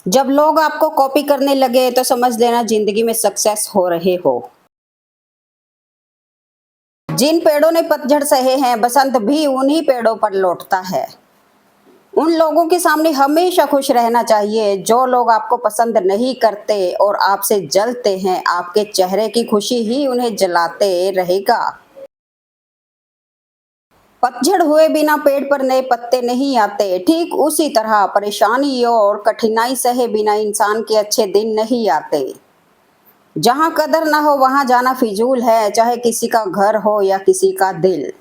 जब लोग आपको कॉपी करने लगे तो समझ लेना जिंदगी में सक्सेस हो रहे हो। जिन पेड़ों ने पतझड़ सहे हैं, बसंत भी उन्हीं पेड़ों पर लौटता है। उन लोगों के सामने हमेशा खुश रहना चाहिए जो लोग आपको पसंद नहीं करते और आपसे जलते हैं। आपके चेहरे की खुशी ही उन्हें जलाते रहेगा। पतझड़ हुए बिना पेड़ पर नए पत्ते नहीं आते। ठीक उसी तरह परेशानी और कठिनाई सहे बिना इंसान के अच्छे दिन नहीं आते। जहाँ कदर ना हो वहाँ जाना फिजूल है, चाहे किसी का घर हो या किसी का दिल।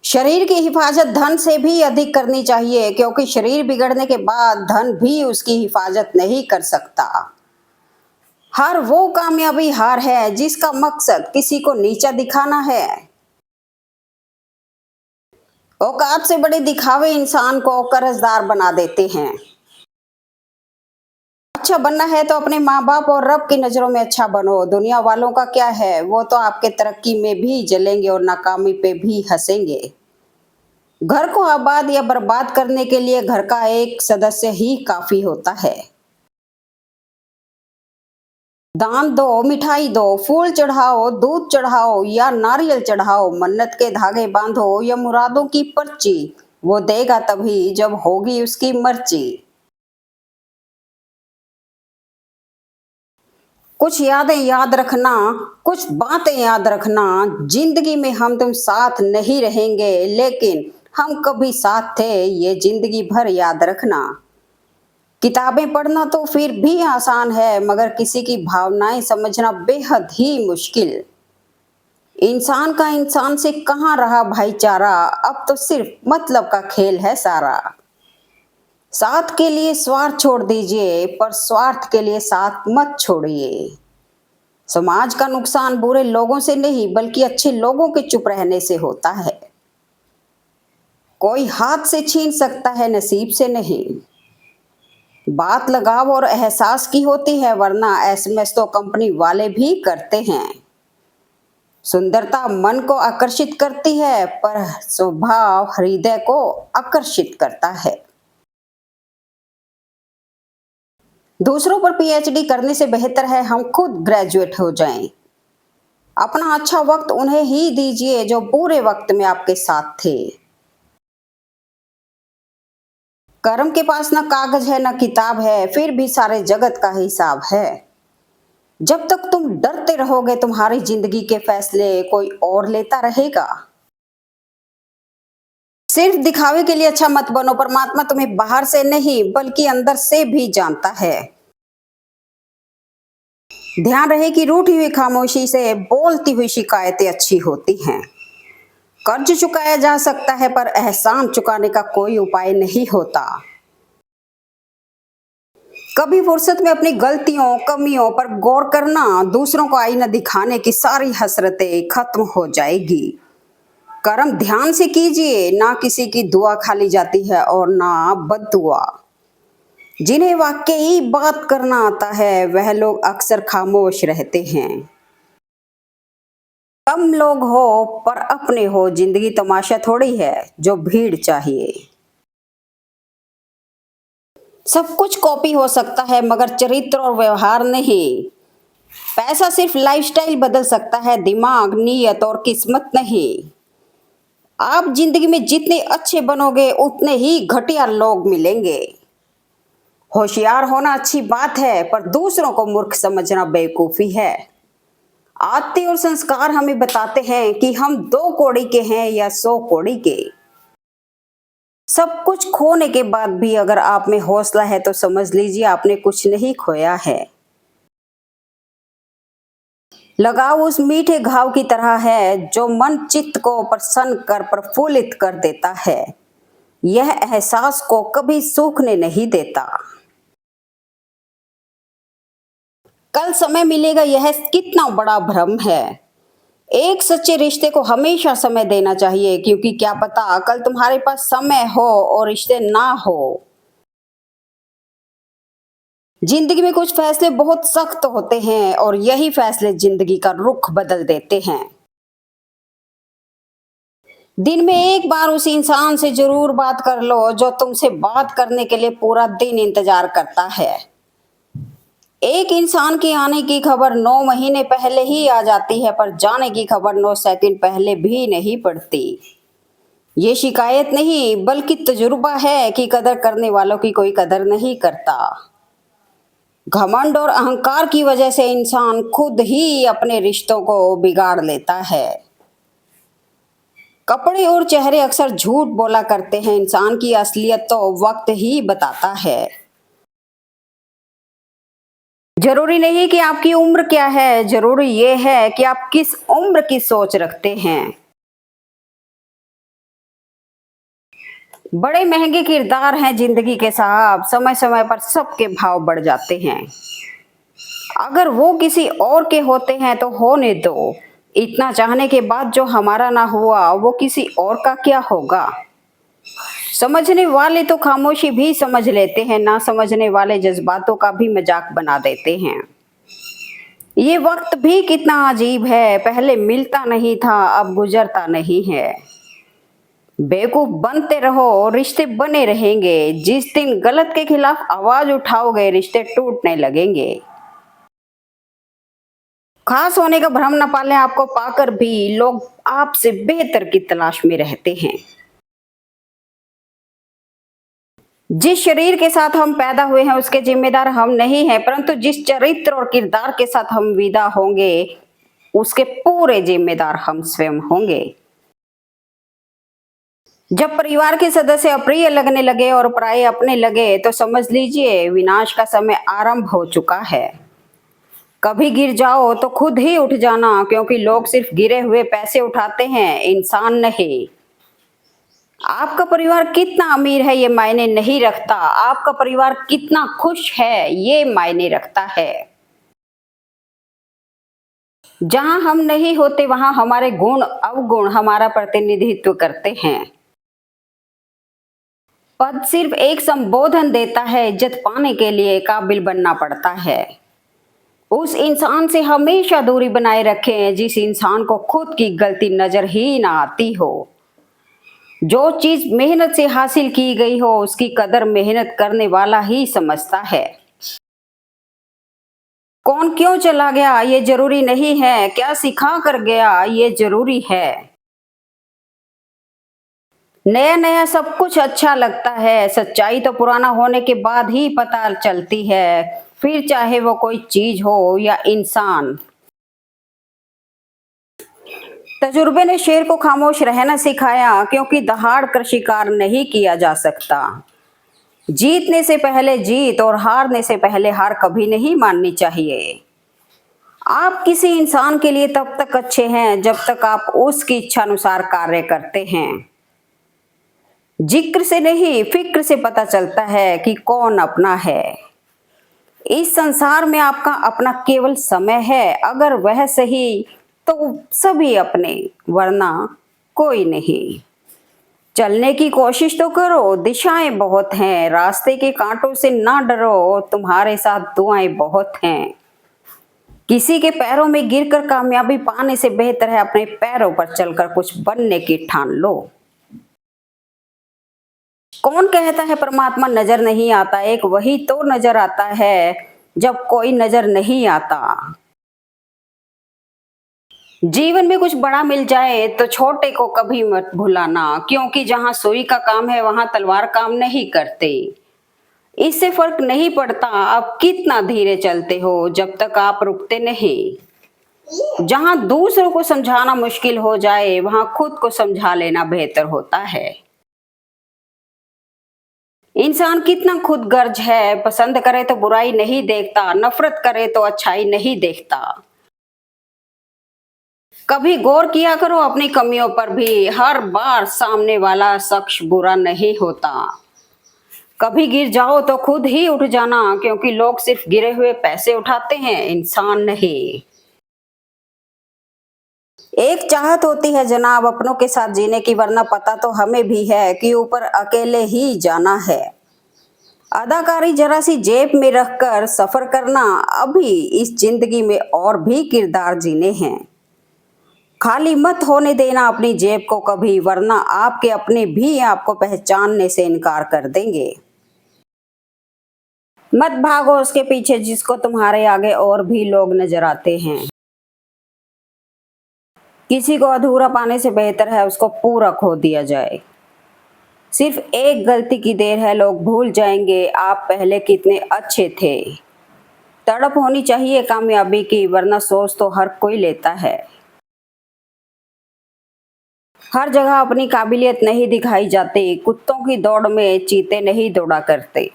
शरीर की हिफाजत धन से भी अधिक करनी चाहिए, क्योंकि शरीर बिगड़ने के बाद धन भी उसकी हिफाजत नहीं कर सकता। हर वो कामयाबी हार है जिसका मकसद किसी को नीचा दिखाना है। औकात से बड़े दिखावे इंसान को कर्जदार बना देते हैं। अच्छा बनना है तो अपने माँ बाप और रब की नजरों में अच्छा बनो। दुनिया वालों का क्या है, वो तो आपके तरक्की में भी जलेंगे और नाकामी पे भी हंसेंगे। घर को आबाद या बर्बाद करने के लिए घर का एक सदस्य ही काफी होता है। दान दो, मिठाई दो, फूल चढ़ाओ, दूध चढ़ाओ या नारियल चढ़ाओ, मन्नत के धागे बांधो या मुरादों की पर्ची, वो देगा तभी जब होगी उसकी मर्जी। कुछ यादें याद रखना, कुछ बातें याद रखना। जिंदगी में हम तुम साथ नहीं रहेंगे, लेकिन हम कभी साथ थे, ये जिंदगी भर याद रखना। किताबें पढ़ना तो फिर भी आसान है, मगर किसी की भावनाएं समझना बेहद ही मुश्किल। इंसान का इंसान से कहाँ रहा भाईचारा, अब तो सिर्फ मतलब का खेल है सारा। साथ के लिए स्वार्थ छोड़ दीजिए, पर स्वार्थ के लिए साथ मत छोड़िए। समाज का नुकसान बुरे लोगों से नहीं, बल्कि अच्छे लोगों के चुप रहने से होता है। कोई हाथ से छीन सकता है, नसीब से नहीं। बात लगाव और एहसास की होती है, वरना एसएमएस तो कंपनी वाले भी करते हैं। सुंदरता मन को आकर्षित करती है, पर स्वभाव हृदय को आकर्षित करता है। दूसरों पर पीएचडी करने से बेहतर है हम खुद ग्रेजुएट हो जाएं। अपना अच्छा वक्त उन्हें ही दीजिए जो पूरे वक्त में आपके साथ थे। कर्म के पास ना कागज है ना किताब है, फिर भी सारे जगत का हिसाब है। जब तक तुम डरते रहोगे, तुम्हारी जिंदगी के फैसले कोई और लेता रहेगा। सिर्फ दिखावे के लिए अच्छा मत बनो। परमात्मा तुम्हें बाहर से नहीं, बल्कि अंदर से भी जानता है। ध्यान रहे कि रूठी हुई खामोशी से बोलती हुई शिकायतें अच्छी होती हैं। कर्ज चुकाया जा सकता है, पर एहसान चुकाने का कोई उपाय नहीं होता। कभी फुर्सत में अपनी गलतियों कमियों पर गौर करना, दूसरों को आईना दिखाने की सारी हसरतें खत्म हो जाएगी। कर्म ध्यान से कीजिए, ना किसी की दुआ खाली जाती है और ना बद्दुआ। जिन्हें वाकई बात करना आता है वह लोग अक्सर खामोश रहते हैं। कम लोग हो पर अपने हो, जिंदगी तमाशा थोड़ी है जो भीड़ चाहिए। सब कुछ कॉपी हो सकता है, मगर चरित्र और व्यवहार नहीं। पैसा सिर्फ लाइफस्टाइल बदल सकता है, दिमाग, नीयत और किस्मत नहीं। आप जिंदगी में जितने अच्छे बनोगे उतने ही घटिया लोग मिलेंगे। होशियार होना अच्छी बात है, पर दूसरों को मूर्ख समझना बेवकूफी है। आदतें और संस्कार हमें बताते हैं कि हम 2 कौड़ी के हैं या 100 कौड़ी के। सब कुछ खोने के बाद भी अगर आप में हौसला है तो समझ लीजिए आपने कुछ नहीं खोया है। लगाव उस मीठे घाव की तरह है जो मन चित्त को प्रसन्न कर प्रफुल्लित कर देता है। यह एहसास को कभी सूखने नहीं देता। कल समय मिलेगा, यह कितना बड़ा भ्रम है। एक सच्चे रिश्ते को हमेशा समय देना चाहिए, क्योंकि क्या पता कल तुम्हारे पास समय हो और रिश्ते ना हो। जिंदगी में कुछ फैसले बहुत सख्त होते हैं और यही फैसले जिंदगी का रुख बदल देते हैं। दिन में एक बार उस इंसान से जरूर बात कर लो जो तुमसे बात करने के लिए पूरा दिन इंतजार करता है। एक इंसान के आने की खबर 9 महीने पहले ही आ जाती है, पर जाने की खबर 9 सेकंड पहले भी नहीं पड़ती। ये शिकायत नहीं बल्कि तजुर्बा है कि कदर करने वालों की कोई कदर नहीं करता। घमंड और अहंकार की वजह से इंसान खुद ही अपने रिश्तों को बिगाड़ लेता है। कपड़े और चेहरे अक्सर झूठ बोला करते हैं, इंसान की असलियत तो वक्त ही बताता है। जरूरी नहीं कि आपकी उम्र क्या है, जरूरी ये है कि आप किस उम्र की सोच रखते हैं। बड़े महंगे किरदार हैं जिंदगी के साहब, समय समय पर सबके भाव बढ़ जाते हैं। अगर वो किसी और के होते हैं तो होने दो, इतना चाहने के बाद जो हमारा ना हुआ वो किसी और का क्या होगा। समझने वाले तो खामोशी भी समझ लेते हैं, ना समझने वाले जज्बातों का भी मजाक बना देते हैं। ये वक्त भी कितना अजीब है, पहले मिलता नहीं था अब गुजरता नहीं है। बेवकूफ बनते रहो रिश्ते बने रहेंगे, जिस दिन गलत के खिलाफ आवाज उठाओगे रिश्ते टूटने लगेंगे। खास होने का भ्रम न पालें, आपको पाकर भी लोग आपसे बेहतर की तलाश में रहते हैं। जिस शरीर के साथ हम पैदा हुए हैं उसके जिम्मेदार हम नहीं हैं, परंतु जिस चरित्र और किरदार के साथ हम विदा होंगे उसके पूरे जिम्मेदार हम स्वयं होंगे। जब परिवार के सदस्य अप्रिय लगने लगे और पराये अपने लगे तो समझ लीजिए विनाश का समय आरंभ हो चुका है। कभी गिर जाओ तो खुद ही उठ जाना, क्योंकि लोग सिर्फ गिरे हुए पैसे उठाते हैं, इंसान नहीं। आपका परिवार कितना अमीर है ये मायने नहीं रखता, आपका परिवार कितना खुश है ये मायने रखता है। जहां हम नहीं होते वहां हमारे गुण अवगुण हमारा प्रतिनिधित्व करते हैं। पद सिर्फ एक संबोधन देता है, इज्जत पाने के लिए काबिल बनना पड़ता है। उस इंसान से हमेशा दूरी बनाए रखें जिस इंसान को खुद की गलती नजर ही ना आती हो। जो चीज मेहनत से हासिल की गई हो उसकी कदर मेहनत करने वाला ही समझता है। कौन क्यों चला गया ये जरूरी नहीं है, क्या सिखा कर गया ये जरूरी है। नया नया सब कुछ अच्छा लगता है, सच्चाई तो पुराना होने के बाद ही पता चलती है, फिर चाहे वो कोई चीज हो या इंसान। तजुर्बे ने शेर को खामोश रहना सिखाया, क्योंकि दहाड़ कर शिकार नहीं किया जा सकता। जीतने से पहले जीत और हारने से पहले हार कभी नहीं माननी चाहिए। आप किसी इंसान के लिए तब तक अच्छे हैं जब तक आप उसकी इच्छा अनुसार कार्य करते हैं। जिक्र से नहीं फिक्र से पता चलता है कि कौन अपना है। इस संसार में आपका अपना केवल समय है, अगर वह सही तो सभी अपने, वरना कोई नहीं। चलने की कोशिश तो करो, दिशाएं बहुत हैं, रास्ते के कांटों से ना डरो, तुम्हारे साथ दुआएं बहुत हैं। किसी के पैरों में गिरकर कामयाबी पाने से बेहतर है अपने पैरों पर चलकर कुछ बनने की ठान लो। कौन कहता है परमात्मा नजर नहीं आता, एक वही तो नजर आता है जब कोई नजर नहीं आता। जीवन में कुछ बड़ा मिल जाए तो छोटे को कभी मत भुलाना, क्योंकि जहां सुई का काम है वहां तलवार काम नहीं करते। इससे फर्क नहीं पड़ता आप कितना धीरे चलते हो जब तक आप रुकते नहीं। जहां दूसरों को समझाना मुश्किल हो जाए वहां खुद को समझा लेना बेहतर होता है। इंसान कितना खुदगर्ज है, पसंद करे तो बुराई नहीं देखता, नफरत करे तो अच्छाई नहीं देखता। कभी गौर किया करो अपनी कमियों पर भी, हर बार सामने वाला शख्स बुरा नहीं होता। कभी गिर जाओ तो खुद ही उठ जाना, क्योंकि लोग सिर्फ गिरे हुए पैसे उठाते हैं, इंसान नहीं। एक चाहत होती है जनाब अपनों के साथ जीने की, वरना पता तो हमें भी है कि ऊपर अकेले ही जाना है। अदाकारी जरा सी जेब में रखकर सफर करना, अभी इस जिंदगी में और भी किरदार जीने हैं। खाली मत होने देना अपनी जेब को कभी, वरना आपके अपने भी आपको पहचानने से इनकार कर देंगे। मत भागो उसके पीछे जिसको तुम्हारे आगे और भी लोग नजर आते हैं। किसी को अधूरा पाने से बेहतर है उसको पूरा खो दिया जाए। सिर्फ एक गलती की देर है, लोग भूल जाएंगे आप पहले कितने अच्छे थे। तड़प होनी चाहिए कामयाबी की, वरना सोच तो हर कोई लेता है। हर जगह अपनी काबिलियत नहीं दिखाई जाती, कुत्तों की दौड़ में चीते नहीं दौड़ा करते।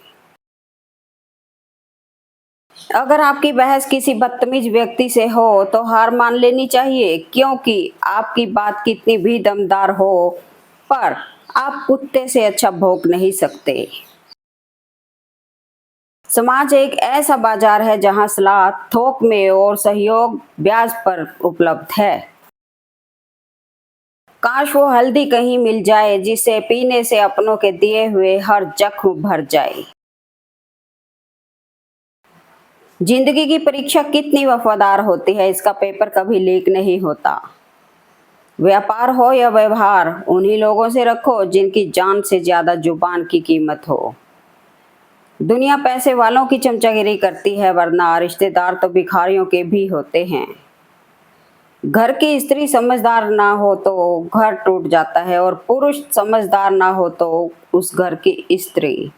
अगर आपकी बहस किसी बदतमीज व्यक्ति से हो तो हार मान लेनी चाहिए, क्योंकि आपकी बात कितनी भी दमदार हो, पर आप कुत्ते से अच्छा भौंक नहीं सकते। समाज एक ऐसा बाजार है जहां सलाह थोक में और सहयोग ब्याज पर उपलब्ध है। काश वो हल्दी कहीं मिल जाए जिसे पीने से अपनों के दिए हुए हर जख्म भर जाए। जिंदगी की परीक्षा कितनी वफादार होती है, इसका पेपर कभी लीक नहीं होता। व्यापार हो या व्यवहार, उन्हीं लोगों से रखो जिनकी जान से ज्यादा जुबान की कीमत हो। दुनिया पैसे वालों की चमचागिरी करती है, वरना रिश्तेदार तो भिखारियों के भी होते हैं। घर की स्त्री समझदार ना हो तो घर टूट जाता है, और पुरुष समझदार ना हो तो उस घर की स्त्री।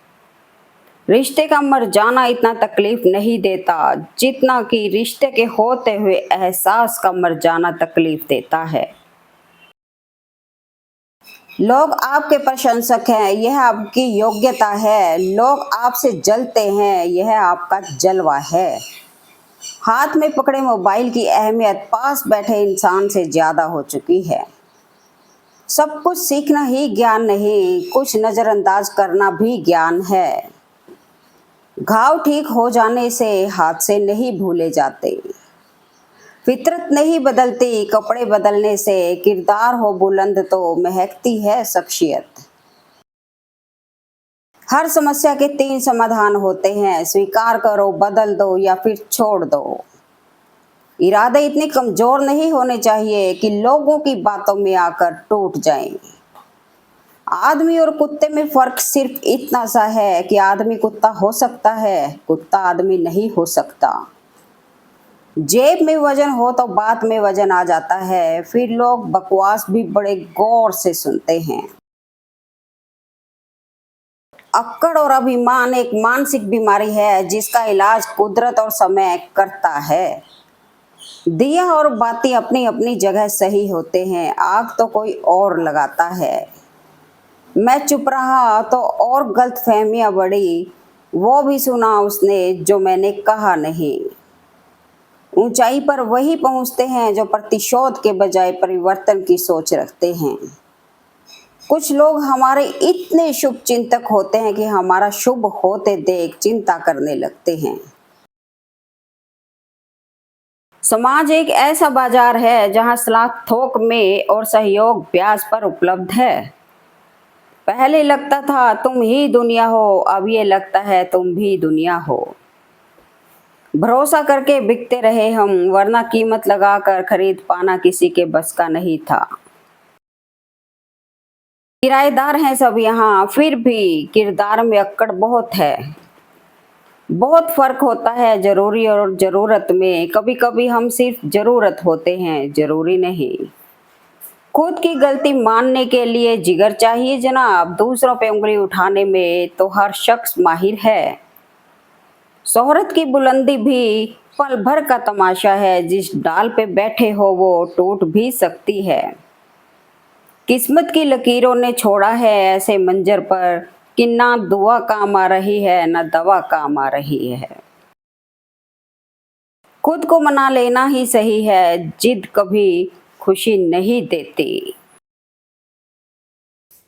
रिश्ते का मर जाना इतना तकलीफ नहीं देता जितना कि रिश्ते के होते हुए एहसास का मर जाना तकलीफ देता है। लोग आपके प्रशंसक हैं, यह आपकी योग्यता है। लोग आपसे जलते हैं, यह आपका जलवा है। हाथ में पकड़े मोबाइल की अहमियत पास बैठे इंसान से ज्यादा हो चुकी है। सब कुछ सीखना ही ज्ञान नहीं, कुछ नजरअंदाज करना भी ज्ञान है। घाव ठीक हो जाने से हादसे नहीं भूले जाते। फितरत नहीं बदलती कपड़े बदलने से, किरदार हो बुलंद तो महकती है शख्सियत। हर समस्या के 3 समाधान होते हैं, स्वीकार करो, बदल दो या फिर छोड़ दो। इरादे इतने कमजोर नहीं होने चाहिए कि लोगों की बातों में आकर टूट जाएं। आदमी और कुत्ते में फर्क सिर्फ इतना सा है कि आदमी कुत्ता हो सकता है, कुत्ता आदमी नहीं हो सकता। जेब में वजन हो तो बात में वजन आ जाता है, फिर लोग बकवास भी बड़े गौर से सुनते हैं। अक्कड़ और अभिमान एक मानसिक बीमारी है जिसका इलाज कुदरत और समय करता है। दिया और बाती अपनी अपनी जगह सही होते हैं, आग तो कोई और लगाता है। मैं चुप रहा तो और गलतफहमियां बढ़ी, वो भी सुना उसने जो मैंने कहा नहीं। ऊंचाई पर वही पहुंचते हैं जो प्रतिशोध के बजाय परिवर्तन की सोच रखते हैं। कुछ लोग हमारे इतने शुभ चिंतक होते हैं कि हमारा शुभ होते देख चिंता करने लगते हैं। समाज एक ऐसा बाजार है जहां सलाह थोक में और सहयोग ब्याज पर उपलब्ध है। पहले लगता था तुम ही दुनिया हो, अब ये लगता है तुम भी दुनिया हो। भरोसा करके बिकते रहे हम, वरना कीमत लगाकर खरीद पाना किसी के बस का नहीं था। किराएदार हैं सब यहाँ, फिर भी किरदार में अक्कड़ बहुत है। बहुत फर्क होता है जरूरी और जरूरत में, कभी कभी हम सिर्फ जरूरत होते हैं, जरूरी नहीं। खुद की गलती मानने के लिए जिगर चाहिए जनाब, दूसरों पे उंगली उठाने में तो हर शख्स माहिर है। शोहरत की बुलंदी भी पल भर का तमाशा है, जिस डाल पे बैठे हो वो टूट भी सकती है। किस्मत की लकीरों ने छोड़ा है ऐसे मंजर पर कि ना दुआ काम आ रही है ना दवा काम आ रही है। खुद को मना लेना ही सही है, जिद कभी खुशी नहीं देती।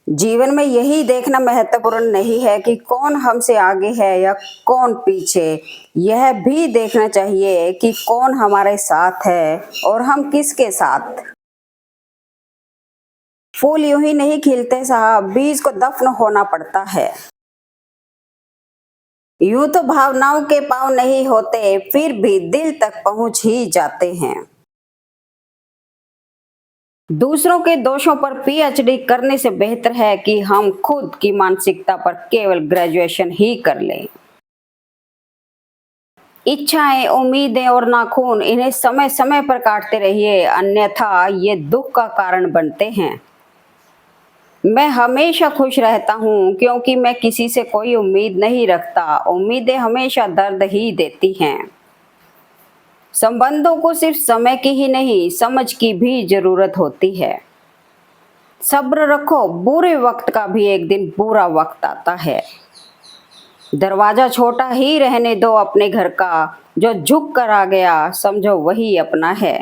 जीवन में यही देखना महत्वपूर्ण नहीं है कि कौन हमसे आगे है या कौन पीछे, यह भी देखना चाहिए कि कौन हमारे साथ है और हम किसके साथ। फूल यूं ही नहीं खिलते साहब, बीज को दफन होना पड़ता है। यूं तो भावनाओं के पांव नहीं होते, फिर भी दिल तक पहुंच ही जाते हैं। दूसरों के दोषों पर पीएचडी करने से बेहतर है कि हम खुद की मानसिकता पर केवल ग्रेजुएशन ही कर लें। इच्छाएं, उम्मीदें और नाखून, इन्हें समय समय पर काटते रहिए, अन्यथा ये दुख का कारण बनते हैं। मैं हमेशा खुश रहता हूँ क्योंकि मैं किसी से कोई उम्मीद नहीं रखता। उम्मीदें हमेशा दर्द ही देती हैं। संबंधों को सिर्फ समय की ही नहीं, समझ की भी जरूरत होती है। सब्र रखो, बुरे वक्त का भी एक दिन बुरा वक्त आता है। दरवाजा छोटा ही रहने दो अपने घर का, जो झुक कर आ गया समझो वही अपना है।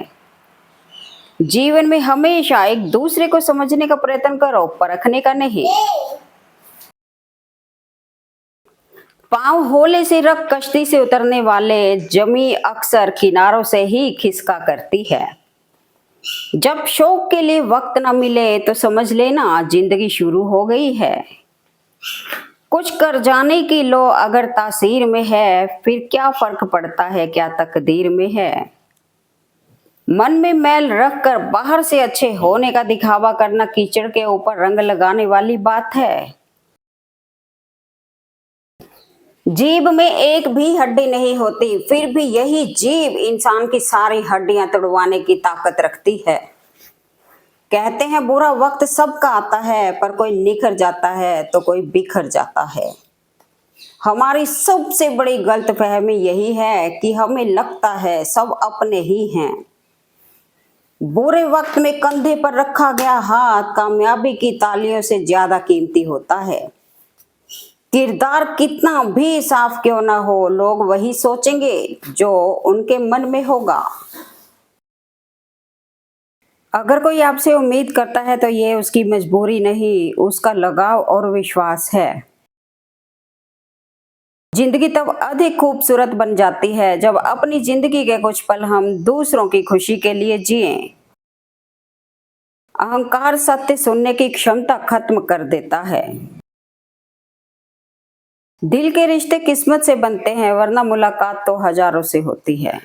जीवन में हमेशा एक दूसरे को समझने का प्रयत्न करो, परखने का नहीं। पांव होले से रख कश्ती से उतरने वाले जमी अक्सर किनारों से ही खिसका करती है। जब शौक के लिए वक्त न मिले तो समझ लेना जिंदगी शुरू हो गई है। कुछ कर जाने की लो अगर तासीर में है, फिर क्या फर्क पड़ता है क्या तकदीर में है। मन में मैल रख कर बाहर से अच्छे होने का दिखावा करना कीचड़ के ऊपर रंग लगाने वाली बात है। जीभ में एक भी हड्डी नहीं होती, फिर भी यही जीभ इंसान की सारी हड्डियां तोड़वाने की ताकत रखती है। कहते हैं बुरा वक्त सबका आता है, पर कोई निखर जाता है तो कोई बिखर जाता है। हमारी सबसे बड़ी गलतफहमी यही है कि हमें लगता है सब अपने ही हैं। बुरे वक्त में कंधे पर रखा गया हाथ कामयाबी की तालियों से ज्यादा कीमती होता है। किरदार कितना भी साफ क्यों ना हो, लोग वही सोचेंगे जो उनके मन में होगा। अगर कोई आपसे उम्मीद करता है तो ये उसकी मजबूरी नहीं, उसका लगाव और विश्वास है। जिंदगी तब अधिक खूबसूरत बन जाती है जब अपनी जिंदगी के कुछ पल हम दूसरों की खुशी के लिए जिएं। अहंकार सत्य सुनने की क्षमता खत्म कर देता है। दिल के रिश्ते किस्मत से बनते हैं, वरना मुलाकात तो हजारों से होती है।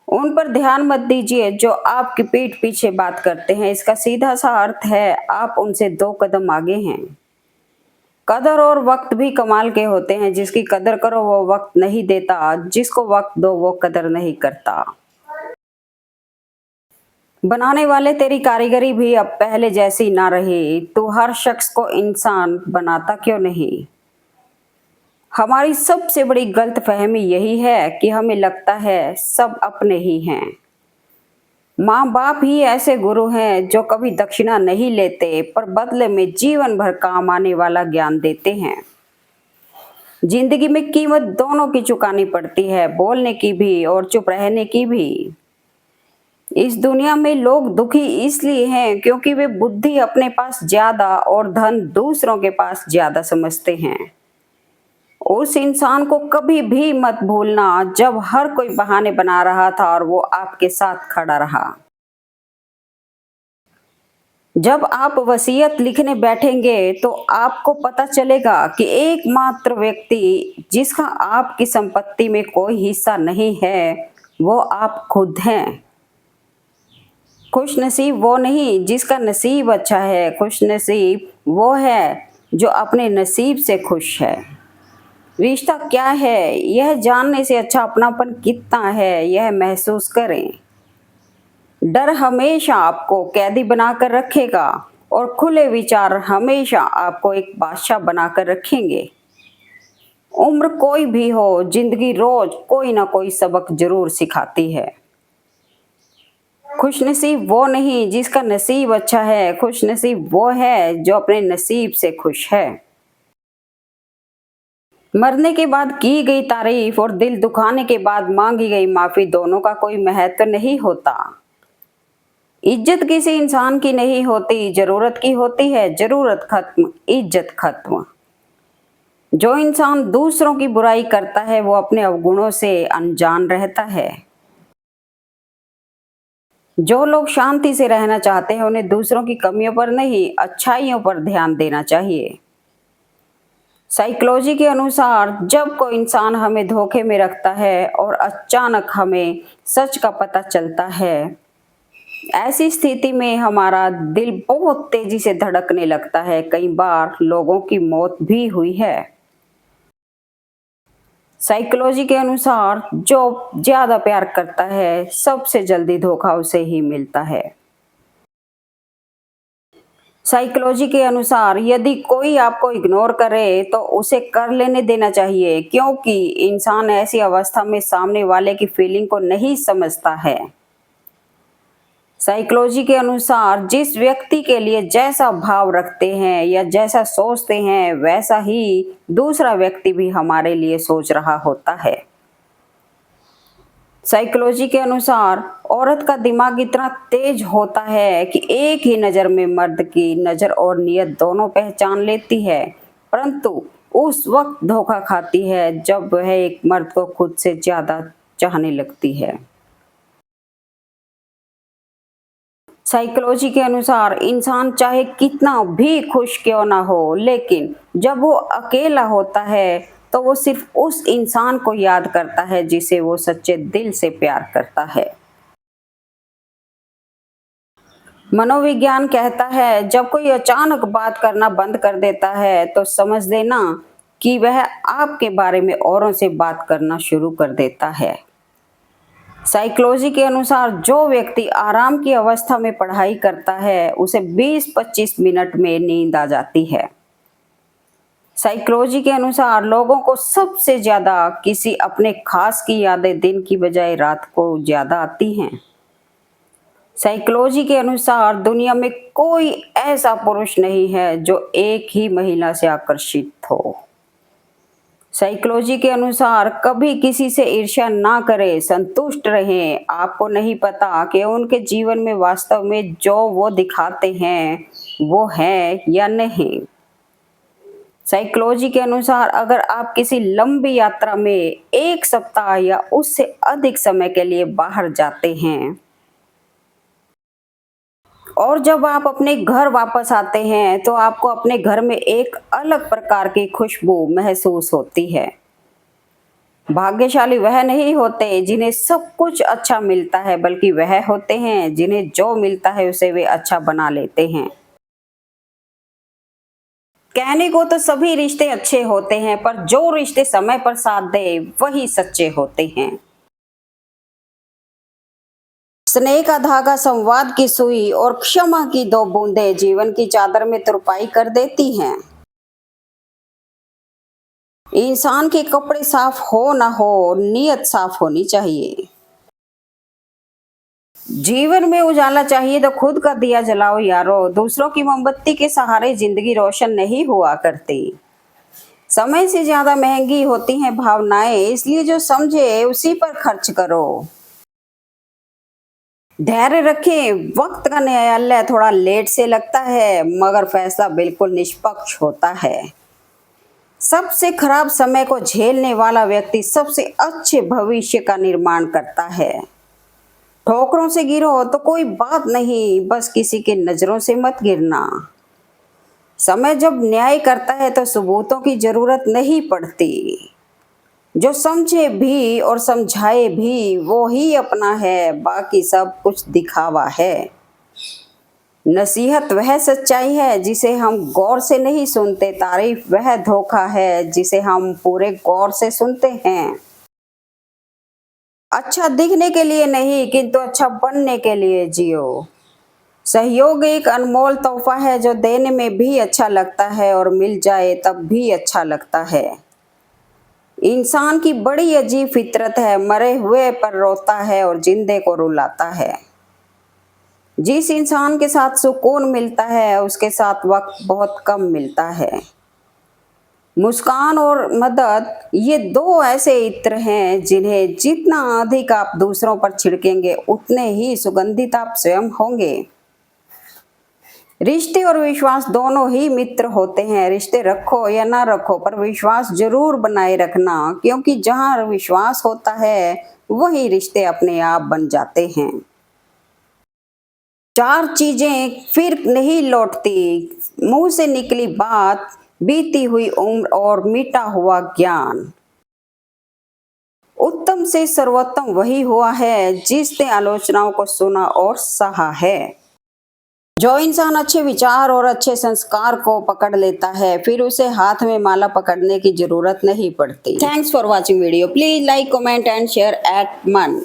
उन पर ध्यान मत दीजिए जो आपकी पीठ पीछे बात करते हैं। इसका सीधा सा अर्थ है आप उनसे 2 कदम आगे हैं। कदर और वक्त भी कमाल के होते हैं। जिसकी कदर करो वो वक्त नहीं देता, जिसको वक्त दो वो कदर नहीं करता। बनाने वाले तेरी कारीगरी भी अब पहले जैसी ना रही। तू हर शख्स को इंसान बनाता क्यों नहीं। हमारी सबसे बड़ी गलतफहमी यही है कि हमें लगता है सब अपने ही हैं। माँ बाप ही ऐसे गुरु हैं जो कभी दक्षिणा नहीं लेते, पर बदले में जीवन भर काम आने वाला ज्ञान देते हैं। जिंदगी में कीमत दोनों की चुकानी पड़ती है, बोलने की भी और चुप रहने की भी। इस दुनिया में लोग दुखी इसलिए हैं क्योंकि वे बुद्धि अपने पास ज्यादा और धन दूसरों के पास ज्यादा समझते हैं। उस इंसान को कभी भी मत भूलना जब हर कोई बहाने बना रहा था और वो आपके साथ खड़ा रहा। जब आप वसीयत लिखने बैठेंगे तो आपको पता चलेगा कि एकमात्र व्यक्ति जिसका आपकी संपत्ति में कोई हिस्सा नहीं है वो आप खुद हैं। खुश नसीब वो नहीं जिसका नसीब अच्छा है, खुश नसीब वो है जो अपने नसीब से खुश है। रिश्ता क्या है यह जानने से अच्छा अपनापन कितना है यह महसूस करें। डर हमेशा आपको कैदी बनाकर रखेगा और खुले विचार हमेशा आपको एक बादशाह बनाकर रखेंगे। उम्र कोई भी हो, जिंदगी रोज कोई ना कोई सबक जरूर सिखाती है। खुशनसीब वो नहीं जिसका नसीब अच्छा है, खुशनसीब वो है जो अपने नसीब से खुश है। मरने के बाद की गई तारीफ और दिल दुखाने के बाद मांगी गई माफी दोनों का कोई महत्व नहीं होता। इज्जत किसी इंसान की नहीं होती, जरूरत की होती है। जरूरत खत्म, इज्जत खत्म। जो इंसान दूसरों की बुराई करता है वो अपने अवगुणों से अनजान रहता है। जो लोग शांति से रहना चाहते हैं उन्हें दूसरों की कमियों पर नहीं अच्छाइयों पर ध्यान देना चाहिए। साइकोलॉजी के अनुसार जब कोई इंसान हमें धोखे में रखता है और अचानक हमें सच का पता चलता है, ऐसी स्थिति में हमारा दिल बहुत तेजी से धड़कने लगता है। कई बार लोगों की मौत भी हुई है। साइकोलॉजी के अनुसार जो ज्यादा प्यार करता है, सबसे जल्दी धोखा उसे ही मिलता है। साइकोलॉजी के अनुसार यदि कोई आपको इग्नोर करे तो उसे कर लेने देना चाहिए, क्योंकि इंसान ऐसी अवस्था में सामने वाले की फीलिंग को नहीं समझता है। साइकोलॉजी के अनुसार जिस व्यक्ति के लिए जैसा भाव रखते हैं या जैसा सोचते हैं, वैसा ही दूसरा व्यक्ति भी हमारे लिए सोच रहा होता है। साइकोलॉजी के अनुसार औरत का दिमाग इतना तेज होता है कि एक ही नज़र में मर्द की नज़र और नीयत दोनों पहचान लेती है, परंतु उस वक्त धोखा खाती है जब वह एक मर्द को खुद से ज़्यादा चाहने लगती है। साइकोलॉजी के अनुसार इंसान चाहे कितना भी खुश क्यों ना हो, लेकिन जब वो अकेला होता है तो वो सिर्फ उस इंसान को याद करता है जिसे वो सच्चे दिल से प्यार करता है। मनोविज्ञान कहता है जब कोई अचानक बात करना बंद कर देता है तो समझ लेना कि वह आपके बारे में औरों से बात करना शुरू कर देता है। साइकोलॉजी के अनुसार जो व्यक्ति आराम की अवस्था में पढ़ाई करता है उसे 20-25 मिनट में नींद आ जाती है। साइकोलॉजी के अनुसार लोगों को सबसे ज्यादा किसी अपने खास की यादें दिन की बजाय रात को ज्यादा आती हैं। साइकोलॉजी के अनुसार दुनिया में कोई ऐसा पुरुष नहीं है जो एक ही महिला से आकर्षित हो। साइकोलॉजी के अनुसार कभी किसी से ईर्ष्या ना करें, संतुष्ट रहें। आपको नहीं पता कि उनके जीवन में वास्तव में जो वो दिखाते हैं वो है या नहीं। साइकोलॉजी के अनुसार अगर आप किसी लंबी यात्रा में 1 सप्ताह या उससे अधिक समय के लिए बाहर जाते हैं और जब आप अपने घर वापस आते हैं तो आपको अपने घर में एक अलग प्रकार की खुशबू महसूस होती है। भाग्यशाली वह नहीं होते जिन्हें सब कुछ अच्छा मिलता है, बल्कि वह होते हैं जिन्हें जो मिलता है उसे वे अच्छा बना लेते हैं। कहने को तो सभी रिश्ते अच्छे होते हैं, पर जो रिश्ते समय पर साथ दे वही सच्चे होते हैं। स्नेह का धागा, संवाद की सुई और क्षमा की 2 बूंदें जीवन की चादर में तुरपाई कर देती हैं। इंसान के कपड़े साफ हो ना हो, नीयत साफ होनी चाहिए। जीवन में उजाला चाहिए तो खुद का दिया जलाओ यारो, दूसरों की मोमबत्ती के सहारे जिंदगी रोशन नहीं हुआ करती। समय से ज्यादा महंगी होती हैं भावनाएं, इसलिए जो समझे उसी पर खर्च करो। धैर्य रखें, वक्त का न्यायालय थोड़ा लेट से लगता है मगर फैसला बिल्कुल निष्पक्ष होता है। सबसे खराब समय को झेलने वाला व्यक्ति सबसे अच्छे भविष्य का निर्माण करता है। ठोकरों से गिरो तो कोई बात नहीं, बस किसी के नजरों से मत गिरना। समय जब न्याय करता है तो सबूतों की जरूरत नहीं पड़ती। जो समझे भी और समझाए भी वो ही अपना है, बाकी सब कुछ दिखावा है। नसीहत वह सच्चाई है जिसे हम गौर से नहीं सुनते, तारीफ वह धोखा है जिसे हम पूरे गौर से सुनते हैं। अच्छा दिखने के लिए नहीं किंतु अच्छा बनने के लिए जियो। सहयोग एक अनमोल तोहफा है जो देने में भी अच्छा लगता है और मिल जाए तब भी अच्छा लगता है। इंसान की बड़ी अजीब फितरत है, मरे हुए पर रोता है और जिंदे को रुलाता है। जिस इंसान के साथ सुकून मिलता है उसके साथ वक्त बहुत कम मिलता है। मुस्कान और मदद ये 2 ऐसे इत्र हैं जिन्हें जितना अधिक आप दूसरों पर छिड़केंगे उतने ही सुगंधित आप स्वयं होंगे। रिश्ते और विश्वास दोनों ही मित्र होते हैं। रिश्ते रखो या ना रखो पर विश्वास जरूर बनाए रखना, क्योंकि जहां विश्वास होता है वही रिश्ते अपने आप बन जाते हैं। 4 चीजें फिर नहीं लौटती, मुंह से निकली बात, बीती हुई उम्र और मीठा हुआ ज्ञान। उत्तम से सर्वोत्तम वही हुआ है जिसने आलोचनाओं को सुना और सहा है। जो इंसान अच्छे विचार और अच्छे संस्कार को पकड़ लेता है फिर उसे हाथ में माला पकड़ने की जरूरत नहीं पड़ती। Thanks for watching video. Please like comment and share eight मन।